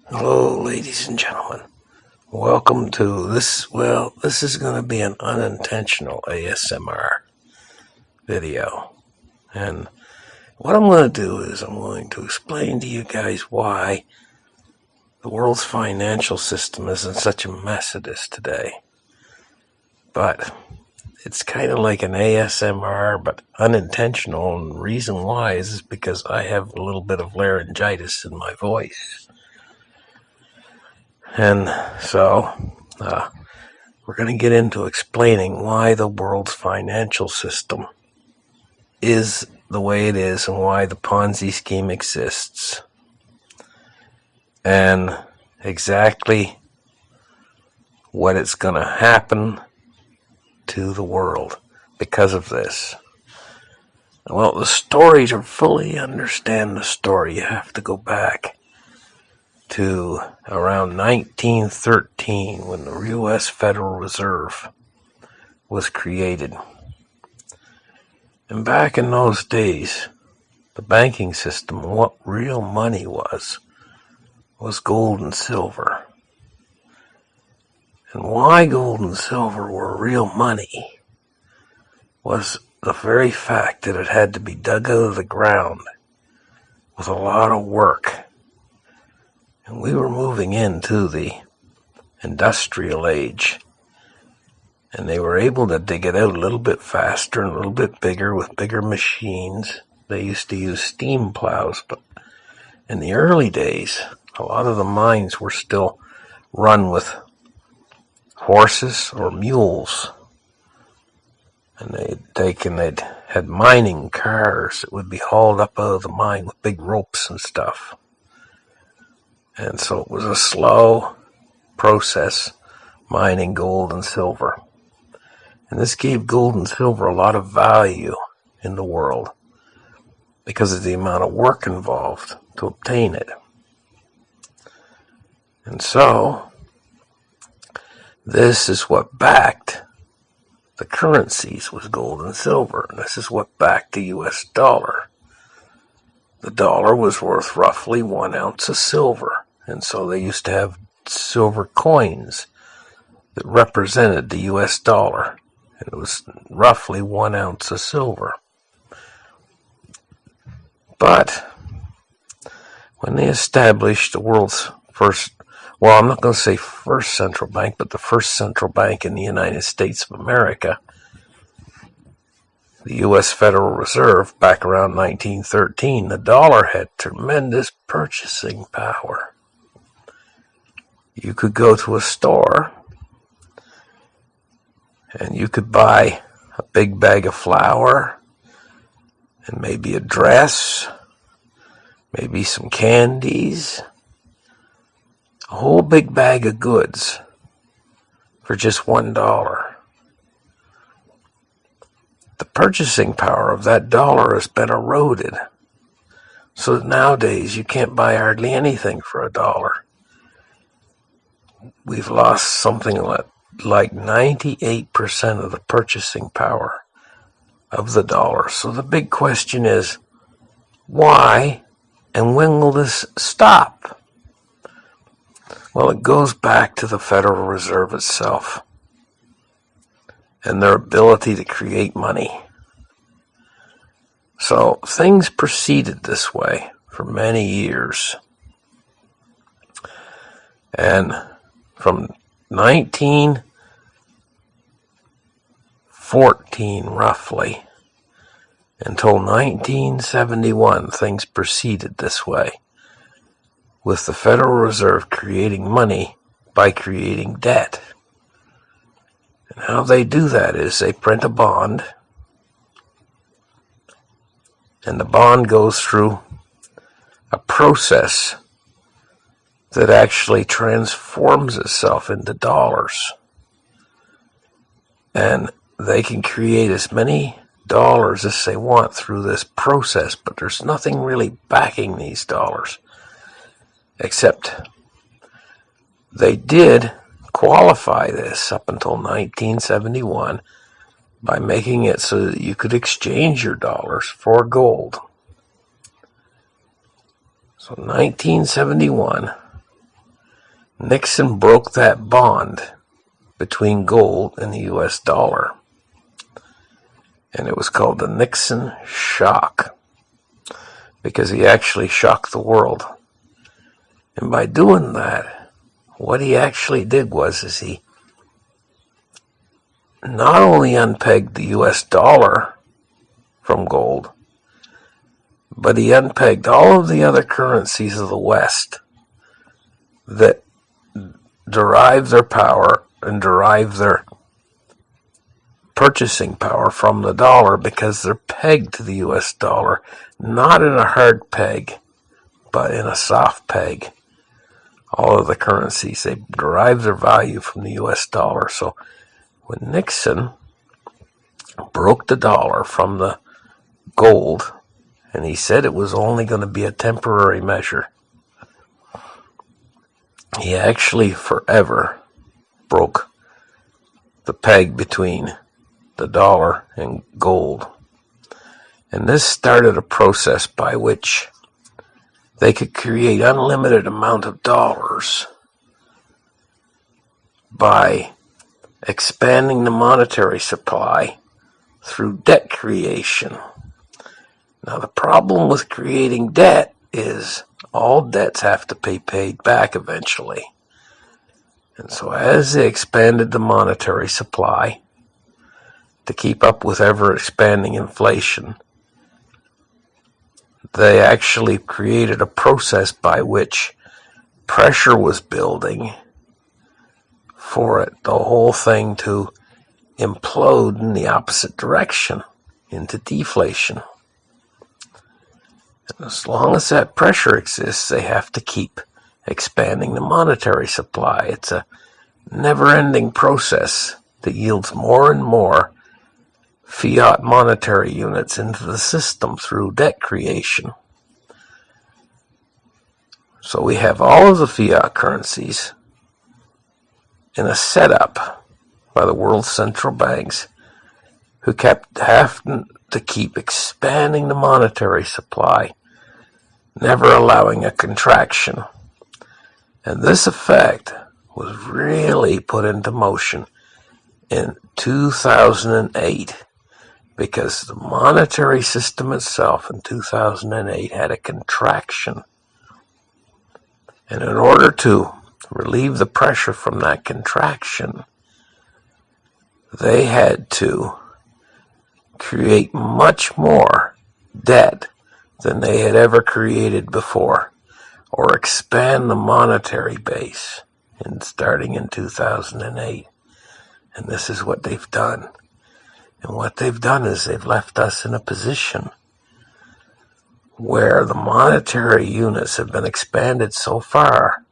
Hello, ladies and gentlemen. Welcome to this. Well, this is going to be an unintentional ASMR video. And what I'm going to do is I'm going to explain to you guys why the world's financial system is in such a mess it is today. But it's kind of like an ASMR, but unintentional. And the reason why is because I have a little bit of laryngitis in my voice. And so, we're going to get into explaining why the world's financial system is the way it is and why the Ponzi scheme exists. And exactly what it's going to happen to the world because of this. Well, the story, to fully understand the story, you have to go back to around 1913 when the U.S. Federal Reserve was created. And back in those days, the banking system, what real money was gold and silver. And why gold and silver were real money was the very fact that it had to be dug out of the ground with a lot of work. And we were moving into the industrial age. And they were able to dig it out a little bit faster and a little bit bigger with bigger machines. They used to use steam plows, but in the early days, a lot of the mines were still run with horses or mules. And they'd had mining cars that would be hauled up out of the mine with big ropes and stuff. And so it was a slow process, mining gold and silver. And this gave gold and silver a lot of value in the world because of the amount of work involved to obtain it. And so, this is what backed the currencies, was gold and silver. And this is what backed the US dollar. The dollar was worth roughly 1 ounce of silver. And so they used to have silver coins that represented the US dollar. And it was roughly 1 ounce of silver. But when they established the world's first, well, I'm not going to say first central bank, but the first central bank in the United States of America, the U.S. Federal Reserve, back around 1913, the dollar had tremendous purchasing power. You could go to a store and you could buy a big bag of flour and maybe a dress, maybe some candies, a whole big bag of goods for just $1. The purchasing power of that dollar has been eroded. So nowadays you can't buy hardly anything for $1. We've lost something like 98% of the purchasing power of the dollar. So the big question is, why and when will this stop? Well, it goes back to the Federal Reserve itself and their ability to create money. So things proceeded this way for many years. And from 1914 roughly until 1971, things proceeded this way, with the Federal Reserve creating money by creating debt. And how they do that is they print a bond, and the bond goes through a process that actually transforms itself into dollars. And they can create as many dollars as they want through this process, but there's nothing really backing these dollars, except they did qualify this up until 1971 by making it so that you could exchange your dollars for gold. So 1971, Nixon broke that bond between gold and the US dollar. And it was called the Nixon Shock, because he actually shocked the world. And by doing that, what he actually did was he not only unpegged the US dollar from gold, but he unpegged all of the other currencies of the West that derive their power and derive their purchasing power from the dollar, because they're pegged to the US dollar, not in a hard peg, but in a soft peg. All of the currencies, they derive their value from the US dollar. So when Nixon broke the dollar from the gold, and he said it was only going to be a temporary measure, he actually forever broke the peg between the dollar and gold. And this started a process by which they could create unlimited amount of dollars by expanding the monetary supply through debt creation. Now, the problem with creating debt is all debts have to be paid back eventually. And so as they expanded the monetary supply to keep up with ever-expanding inflation, they actually created a process by which pressure was building for the whole thing to implode in the opposite direction, into deflation. And as long as that pressure exists, they have to keep expanding the monetary supply. It's a never-ending process that yields more and more fiat monetary units into the system through debt creation. So we have all of the fiat currencies in a setup by the world's central banks, who kept having to keep expanding the monetary supply, never allowing a contraction. And this effect was really put into motion in 2008, because the monetary system itself in 2008 had a contraction. And in order to relieve the pressure from that contraction, they had to create much more debt than they had ever created before, or expand the monetary base starting in 2008. And this is what they've done. And what they've done is they've left us in a position where the monetary units have been expanded so far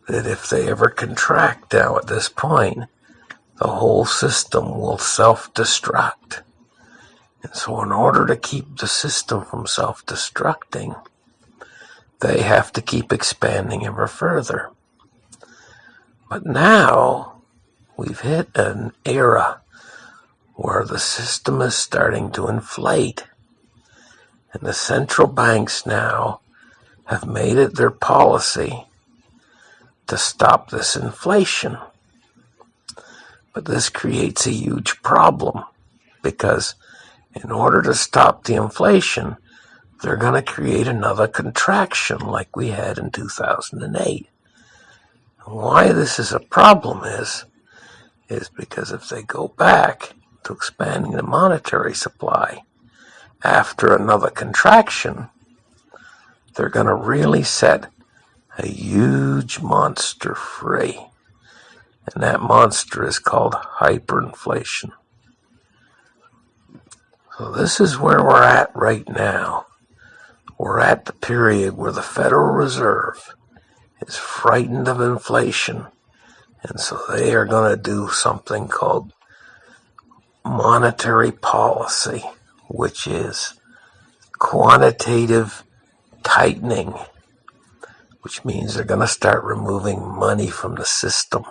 that if they ever contract now at this point, the whole system will self-destruct. And so in order to keep the system from self-destructing, they have to keep expanding ever further. But now we've hit an era where the system is starting to inflate. And the central banks now have made it their policy to stop this inflation. But this creates a huge problem, because in order to stop the inflation, they're going to create another contraction like we had in 2008. And why this is a problem is because if they go back to expanding the monetary supply after another contraction, they're going to really set a huge monster free. And that monster is called hyperinflation. So this is where we're at right now. We're at the period where the Federal Reserve is frightened of inflation. And so they are going to do something called monetary policy, which is quantitative tightening, which means they're going to start removing money from the system,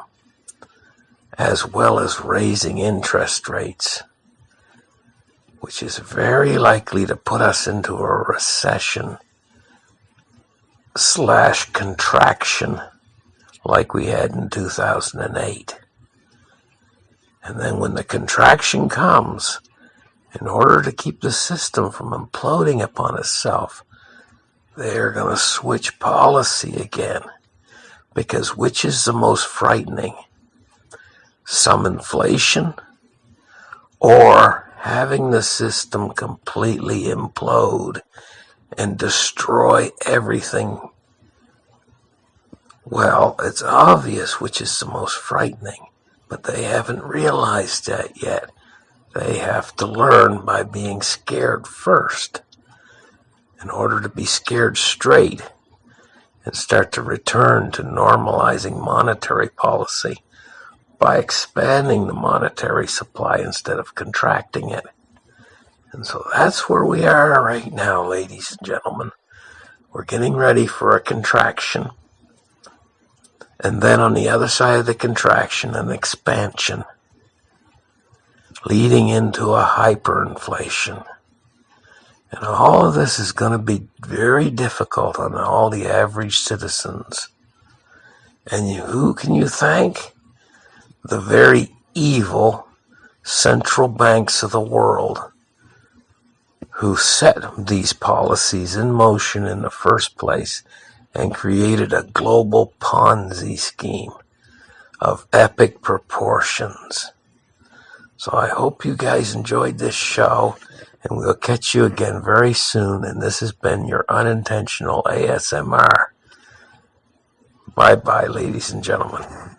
as well as raising interest rates, which is very likely to put us into a recession / contraction like we had in 2008. And then when the contraction comes, in order to keep the system from imploding upon itself, they're going to switch policy again. Because which is the most frightening? Some inflation or having the system completely implode and destroy everything? Well, it's obvious which is the most frightening, but they haven't realized that yet. They have to learn by being scared first in order to be scared straight and start to return to normalizing monetary policy by expanding the monetary supply instead of contracting it. And so that's where we are right now, ladies and gentlemen. We're getting ready for a contraction. And then on the other side of the contraction, an expansion, leading into a hyperinflation. And all of this is going to be very difficult on all the average citizens. And who can you thank? The very evil central banks of the world who set these policies in motion in the first place and created a global Ponzi scheme of epic proportions. So I hope you guys enjoyed this show, and we'll catch you again very soon. And this has been your unintentional ASMR. Bye-bye, ladies and gentlemen.